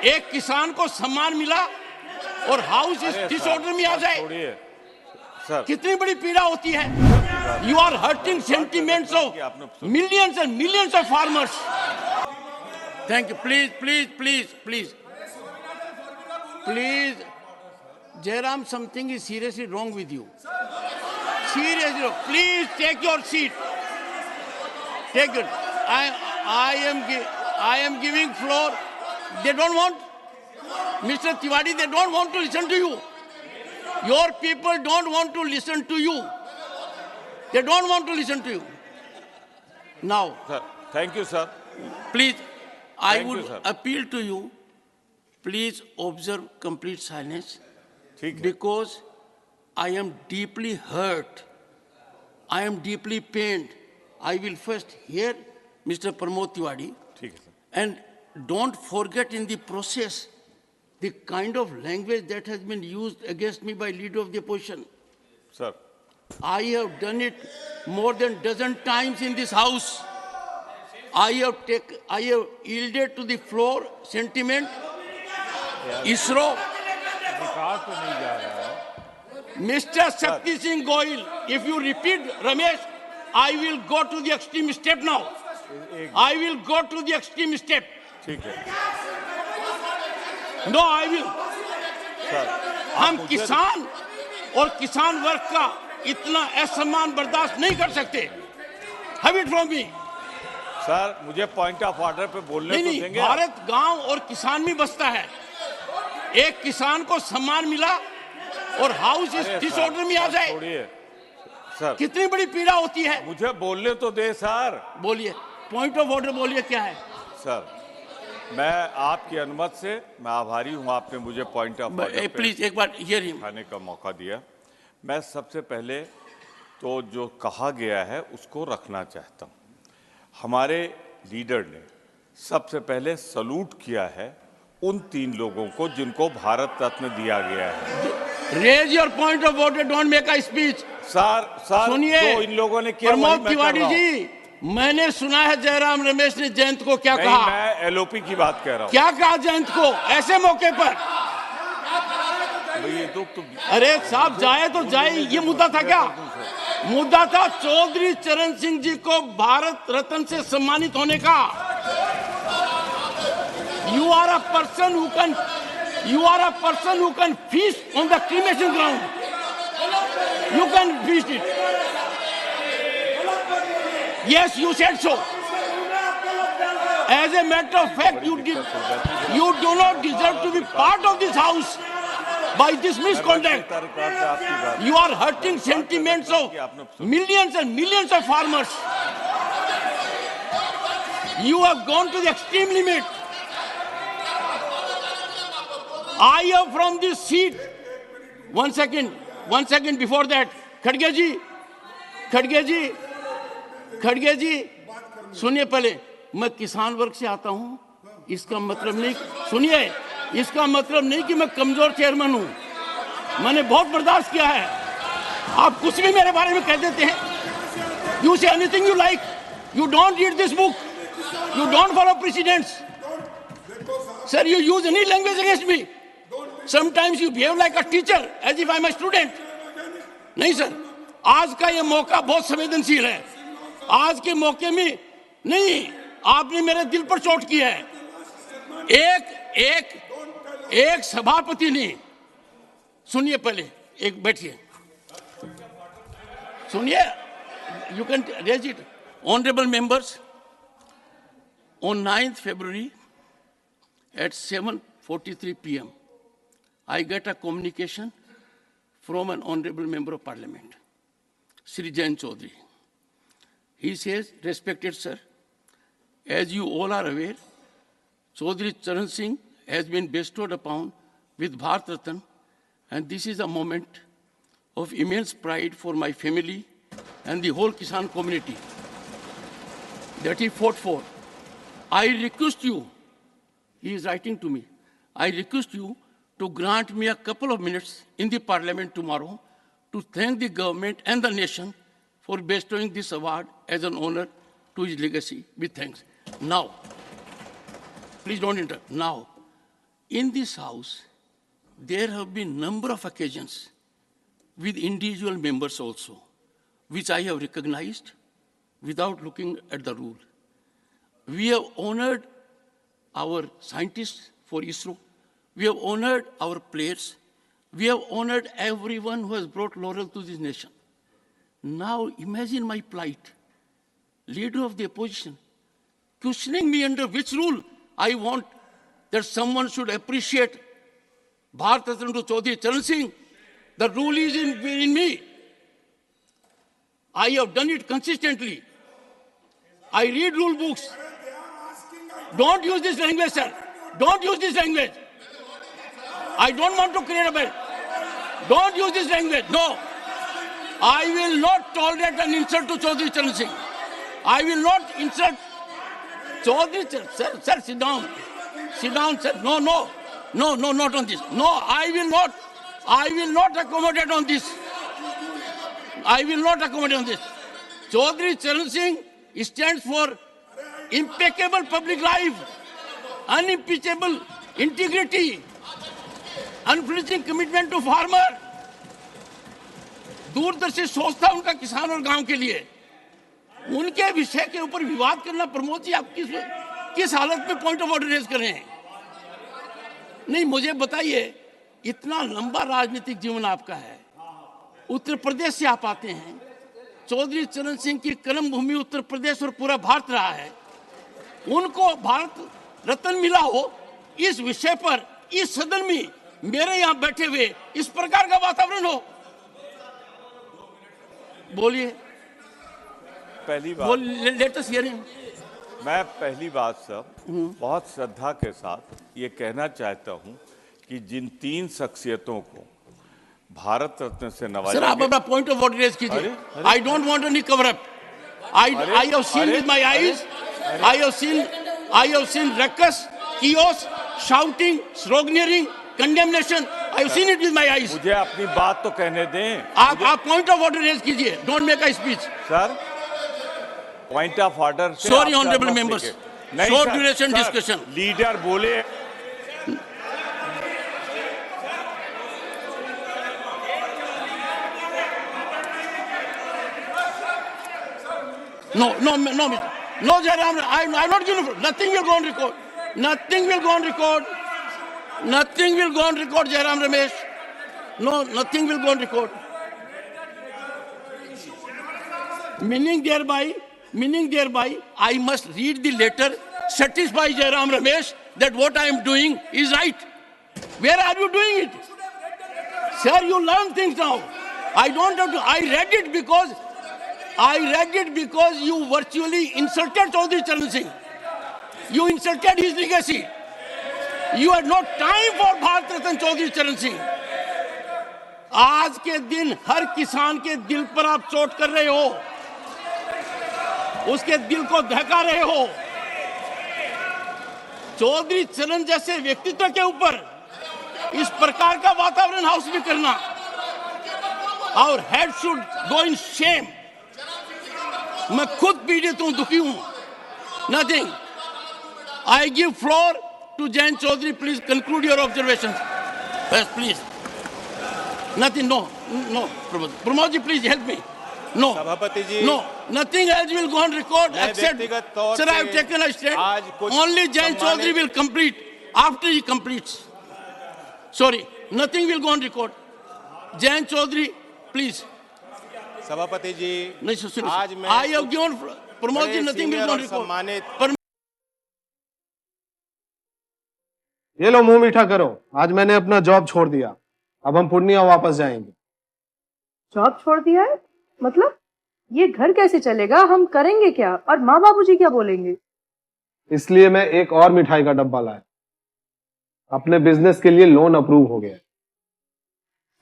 एक किसान को सम्मान मिला और हाउस इस डिसऑर्डर में आ जाए, कितनी बड़ी पीड़ा होती है। You are hurting sentiments of millions and millions of farmers. Thank you. Please please please please please Jairam, something is seriously wrong with you. Seriously wrong. Please take your seat. Take it. I am giving floor. They don't want, Mr. Tiwari, they don't want to listen to you. Your people don't want to listen to you. They don't want to listen to you. Now. Sir, thank you, sir. Please, I would appeal to you, please observe complete silence. Because I am deeply hurt. I am deeply pained. I will first hear Mr. Pramod Tiwari. And don't forget in the process the kind of language that has been used against me by leader of the opposition. Sir. I have done it more than a dozen times in this house. I have yielded to the floor sentiment. ISRO. Mr. Shakti Singh Goyal, if you repeat Ramesh, I will go to the extreme step now. I will go to the extreme step. No, I will. हम किसान और किसान वर्ग का इतना असम्मान बर्दाश्त नहीं कर सकते. Have it from me. Sir, मुझे पॉइंट ऑफ ऑर्डर पे बोलने तो देंगे. भारत गांव और किसान में बसता है. एक किसान को सम्मान मिला और हाउस इस डिसऑर्डर में आ जाए, सर कितनी बड़ी पीड़ा होती है. मुझे बोलने तो दे सर. बोलिए, पॉइंट ऑफ ऑर्डर बोलिए क्या है. सर, मैं आपकी अनुमति से मैं आभारी हूं, आपने मुझे पॉइंट ऑफ ऑर्डर प्लीज एक बार हियर हिम खाने का मौका दिया. मैं सबसे पहले तो जो कहा गया है उसको रखना चाहता हूं. हमारे लीडर ने सबसे पहले सलूट किया है उन 3 लोगों को जिनको भारत रत्न दिया गया है. Raise your point of order, don't make a speech. Sir सुनिए, तो इन लोगों ने किया. प्रमोद तिवारी जी, मैंने सुना है जयराम रमेश ने जयंत को क्या कहा. मैं एलओपी की बात कह रहा हूं. क्या कहा जयंत को ऐसे मौके पर. अरे साहब, जाए तो जाए, ये मुद्दा था क्या. मुद्दा था चौधरी चरण सिंह जी को भारत रत्न से सम्मानित होने का. You are a person who can feast on the cremation ground. You can feast it. Yes, you said so. As a matter of fact, you do not deserve to be part of this house by this misconduct. You are hurting sentiments of millions and millions of farmers. You have gone to the extreme limit. I am from this seat. One second before that. खड़गे जी, सुनिए पहले. मैं किसान वर्ग से आता हूं. इसका मतलब नहीं, सुनिए, इसका मतलब नहीं कि मैं कमजोर चेयरमैन हूं. मैंने बहुत बर्दाश्त किया है. आप कुछ भी मेरे बारे में कह देते हैं. You say anything you like. You don't read this book. You don't follow precedents. Sir, you use any language against me. Sometimes you behave like a teacher as if I'm a student. नहीं sir, आज का ये मौका बहुत संवेदनशील है. आज के मौके में नहीं, आपने मेरे दिल पर चोट की है. एक सभापति ने, सुनिए पहले, एक बैठिए, सुनिए. You can raise it. Honorable members, on 9th February at 7:43 p.m. I get a communication from an honorable member of parliament, Shri Jayant Chaudhary. He says, respected sir, as you all are aware, Chaudhary Charan Singh has been bestowed upon with Bharat Ratna, and this is a moment of immense pride for my family and the whole Kisan community that he fought for. I request you, he is writing to me, I request you to grant me a couple of minutes in the parliament tomorrow to thank the government and the nation for bestowing this award as an honor to his legacy. With thanks. Now, please don't interrupt. Now, in this house, there have been number of occasions with individual members also, which I have recognized without looking at the rule. We have honored our scientists for ISRO. We have honored our players. We have honored everyone who has brought laurel to this nation. Now imagine my plight, leader of the opposition, questioning me under which rule I want that someone should appreciate Bharat Ratna to Chaudhary Charan Singh. The rule is in me. I have done it consistently. I read rule books. Don't use this language, sir. Don't use this language. I don't want to create a bell. Don't use this language. No. I will not tolerate an insult to Chaudhary Charan Singh. I will not insult Chaudhary Charan Singh. Sir, sit down. Sit down, sir. No, not on this. No, I will not accommodate on this. I will not accommodate on this. Chaudhary Charan Singh stands for impeccable public life, unimpeachable integrity, unflinching commitment to farmer. दूरदर्शी सोचता उनका किसान और गांव के लिए, उनके विषय के ऊपर विवाद करना। प्रमोद जी, आप किस हालत में पॉइंट ऑफ ऑर्डर रेज कर रहे हैं? नहीं, मुझे बताइए, इतना लंबा राजनीतिक जीवन आपका है, उत्तर प्रदेश से आप आते हैं, चौधरी चरण सिंह की कर्म भूमि उत्तर प्रदेश और पूरा भारत रहा है, उनको भारत रत्न मिला हो, इस विषय पर इस सदन में मेरे यहां बैठे हुए इस प्रकार का वातावरण हो? बोलिए। पहली बात, लेट अस हियर हिम। मैं पहली बात सब बहुत श्रद्धा के साथ ये कहना चाहता हूं कि जिन 3 शख्सियतों को भारत रत्न से नवाजा, सर आप अपना पॉइंट ऑफ ऑर्डर रेज कीजिए। I don't want any cover up. I have seen with my eyes, I have seen ruckus, chaos, shouting, sloganeering, condemnation. I have seen it with my eyes. मुझे अपनी बात तो कहने दें। आप point of order raise कीजिए, don't make a speech. Sir, point of order. Sorry honourable members, short duration discussion. Leader बोले। No, Jairam, I'm not going to. Nothing will go on record. Nothing will go on record. Nothing will go on record, Jairam Ramesh. No, nothing will go on record. Meaning thereby, I must read the letter, satisfy Jairam Ramesh that what I am doing is right. Where are you doing it? Sir, you learn things now. I don't have to. I read it because you virtually insulted Chaudhary Charan Singh. You insulted his legacy. You had no time for Bharat Ratna Chaudhary Charan Singh. आज के दिन हर किसान के दिल पर आप चोट कर रहे हो, उसके दिल को दहका रहे हो। चौधरी चरण जैसे व्यक्तित्व के ऊपर इस प्रकार का वातावरण हाउस में करना, और head should go in shame. मैं खुद पीड़ित हूं, दुखी हूं। Nothing. I give floor to Jayant Chaudhary. Please conclude your observation. बस please. Nothing. No, Pramod ji please help me. No सभापति ji, no, nothing else will go on record except, sir, I have taken a stand. Only Jayant Chaudhary will complete after he completes. Sorry, nothing will go on record. Jayant Chaudhary, please. सभापति जी, नहीं सुनिए, आज मैं I have given Pramod ji, nothing will go on record. सम्मानित, ये लो मुंह मीठा करो। आज मैंने अपना जॉब छोड़ दिया, अब हम पूर्णिया वापस जाएंगे। जॉब छोड़ दिया है? मतलब ये घर कैसे चलेगा? हम करेंगे क्या? और माँ बाबूजी क्या बोलेंगे? इसलिए मैं एक और मिठाई का डब्बा लाया। अपने बिजनेस के लिए लोन अप्रूव हो गया।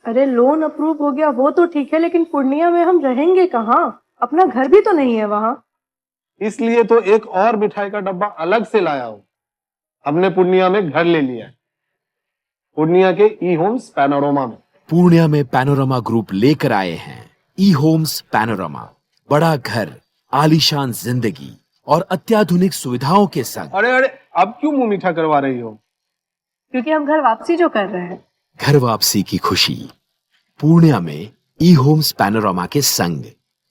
अरे लोन अप्रूव हो गया वो तो ठीक है, लेकिन पूर्णिया में हम रहेंगे कहाँ? अपना घर भी तो नहीं है वहाँ। इसलिए तो एक और मिठाई का डब्बा अलग से लाया हूँ। हमने पूर्णिया में घर ले लिया है, पूर्णिया के ई होम्स पैनोरमा में। पूर्णिया में पैनोरमा ग्रुप लेकर आए हैं ई होम्स पैनोरमा। बड़ा घर, आलीशान जिंदगी और अत्याधुनिक सुविधाओं के संग। अरे अब क्यों मुंह मीठा करवा रही हो? क्योंकि हम घर वापसी जो कर रहे हैं। घर वापसी की खुशी पूर्णिया में ई होम्स पैनोरामा के संग।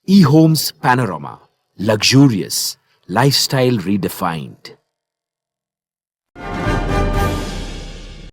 ई homes panorama, luxurious lifestyle redefined.